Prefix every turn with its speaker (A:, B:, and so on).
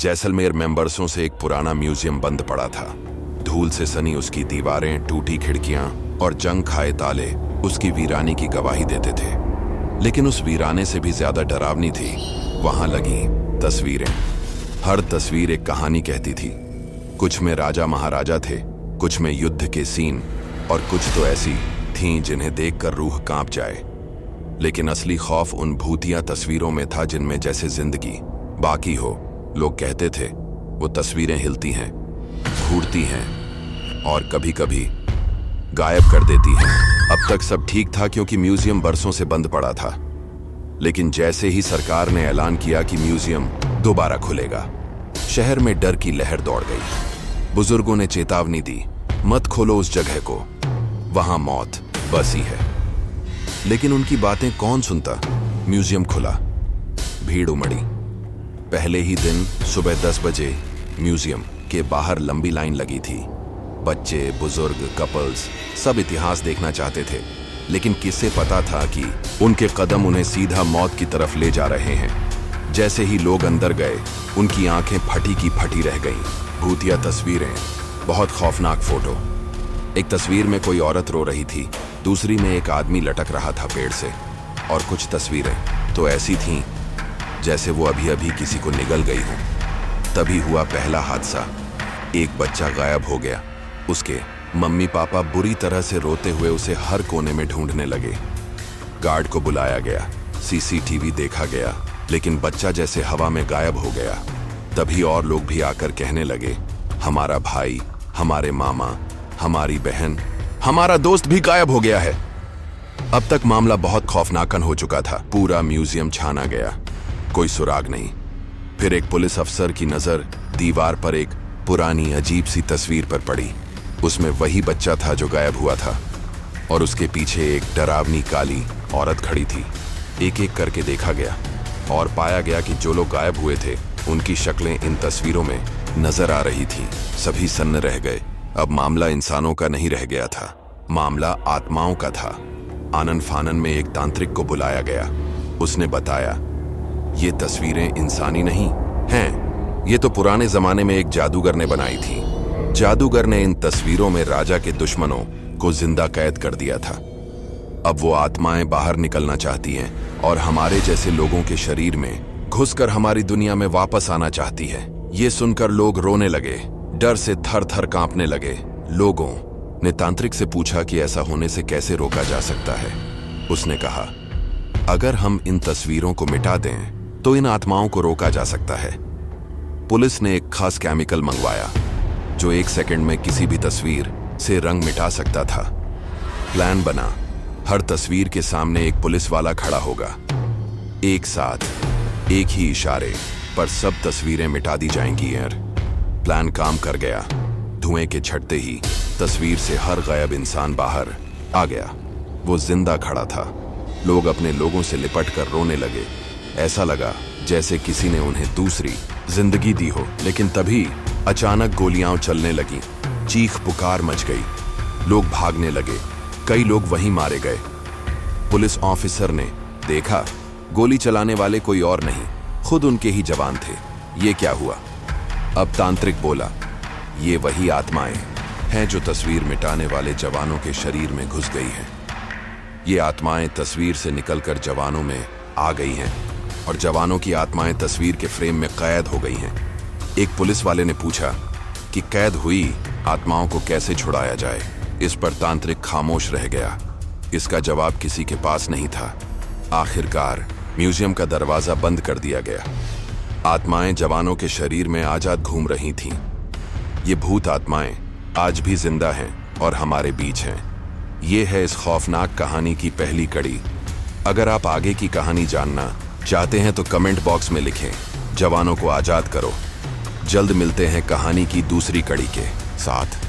A: जैसलमेर में बरसों से एक पुराना म्यूजियम बंद पड़ा था। धूल से सनी उसकी दीवारें, टूटी खिड़कियां और जंग खाए ताले उसकी वीरानी की गवाही देते थे। लेकिन उस वीराने से भी ज्यादा डरावनी थी वहां लगी तस्वीरें। हर तस्वीर एक कहानी कहती थी। कुछ में राजा महाराजा थे, कुछ में युद्ध के सीन और कुछ तो ऐसी थीं जिन्हें देखकर रूह कांप जाए। लेकिन असली खौफ उन भूतिया तस्वीरों में था जिनमें जैसे जिंदगी बाकी हो। लोग कहते थे वो तस्वीरें हिलती हैं, घूरती हैं और कभी कभी गायब कर देती हैं। अब तक सब ठीक था क्योंकि म्यूजियम बरसों से बंद पड़ा था। लेकिन जैसे ही सरकार ने ऐलान किया कि म्यूजियम दोबारा खुलेगा, शहर में डर की लहर दौड़ गई। बुजुर्गों ने चेतावनी दी, मत खोलो उस जगह को, वहां मौत बसी है। लेकिन उनकी बातें कौन सुनता। म्यूजियम खुला, भीड़ उमड़ी। पहले ही दिन सुबह 10 बजे म्यूजियम के बाहर लंबी लाइन लगी थी। बच्चे, बुजुर्ग, कपल्स सब इतिहास देखना चाहते थे। लेकिन किसे पता था कि उनके कदम उन्हें सीधा मौत की तरफ ले जा रहे हैं। जैसे ही लोग अंदर गए, उनकी आंखें फटी की फटी रह गईं। भूतिया तस्वीरें, बहुत खौफनाक फोटो। एक तस्वीर में कोई औरत रो रही थी, दूसरी में एक आदमी लटक रहा था पेड़ से, और कुछ तस्वीरें तो ऐसी थीं जैसे वो अभी अभी किसी को निगल गई हो। तभी हुआ पहला हादसा। एक बच्चा गायब हो गया। उसके मम्मी पापा बुरी तरह से रोते हुए उसे हर कोने में ढूंढने लगे। गार्ड को बुलाया गया, सीसीटीवी देखा गया, लेकिन बच्चा जैसे हवा में गायब हो गया। तभी और लोग भी आकर कहने लगे, हमारा भाई, हमारे मामा, हमारी बहन, हमारा दोस्त भी गायब हो गया है। अब तक मामला बहुत खौफनाकन हो चुका था। पूरा म्यूजियम छाना गया, कोई सुराग नहीं। फिर एक पुलिस अफसर की नजर दीवार पर एक पुरानी अजीब सी तस्वीर पर पड़ी। उसमें वही बच्चा था जो गायब हुआ था, और उसके पीछे एक डरावनी काली औरत खड़ी थी। एक एक करके देखा गया और पाया गया कि जो लोग गायब हुए थे उनकी शक्लें इन तस्वीरों में नजर आ रही थी। सभी सन्न रह गए। अब मामला इंसानों का नहीं रह गया था, मामला आत्माओं का था। आनन फानन में एक तांत्रिक को बुलाया गया। उसने बताया, ये तस्वीरें इंसानी नहीं हैं, ये तो पुराने जमाने में एक जादूगर ने बनाई थी। जादूगर ने इन तस्वीरों में राजा के दुश्मनों को जिंदा कैद कर दिया था। अब वो आत्माएं बाहर निकलना चाहती हैं और हमारे जैसे लोगों के शरीर में घुसकर हमारी दुनिया में वापस आना चाहती है। ये सुनकर लोग रोने लगे, डर से थर थर कांपने लगे। लोगों ने तांत्रिक से पूछा कि ऐसा होने से कैसे रोका जा सकता है। उसने कहा, अगर हम इन तस्वीरों को मिटा दें तो इन आत्माओं को रोका जा सकता है। पुलिस ने एक खास केमिकल मंगवाया जो 1 सेकंड में किसी भी तस्वीर से रंग मिटा सकता था। प्लान बना, हर तस्वीर के सामने एक पुलिस वाला खड़ा होगा। एक साथ एक ही इशारे पर सब तस्वीरें मिटा दी जाएंगी। प्लान काम कर गया। धुएं के छटते ही तस्वीर से हर गायब इंसान बाहर आ गया। वो जिंदा खड़ा था। लोग अपने लोगों से लिपट कर रोने लगे। ऐसा लगा जैसे किसी ने उन्हें दूसरी जिंदगी दी हो। लेकिन तभी अचानक गोलियां चलने लगीं, चीख पुकार मच गई। लोग भागने लगे, कई लोग वहीं मारे गए। पुलिस ऑफिसर ने देखा, गोली चलाने वाले कोई और नहीं, खुद उनके ही जवान थे। ये क्या हुआ? अब तांत्रिक बोला, ये वही आत्माएं हैं जो तस्वीर मिटाने वाले जवानों के शरीर में घुस गई हैं। ये आत्माएं तस्वीर से निकलकर जवानों में आ गई हैं और जवानों की आत्माएं तस्वीर के फ्रेम में कैद हो गई हैं। एक पुलिस वाले ने पूछा कि कैद हुई आत्माओं को कैसे छुड़ाया जाए। इस पर तांत्रिक खामोश रह गया। इसका जवाब किसी के पास नहीं था। आखिरकार म्यूजियम का दरवाजा बंद कर दिया गया। आत्माएं जवानों के शरीर में आजाद घूम रही थीं। ये भूत आत्माएं आज भी जिंदा हैं और हमारे बीच हैं। ये है इस खौफनाक कहानी की पहली कड़ी। अगर आप आगे की कहानी जानना चाहते हैं तो कमेंट बॉक्स में लिखें, जवानों को आजाद करो। जल्द मिलते हैं कहानी की दूसरी कड़ी के साथ।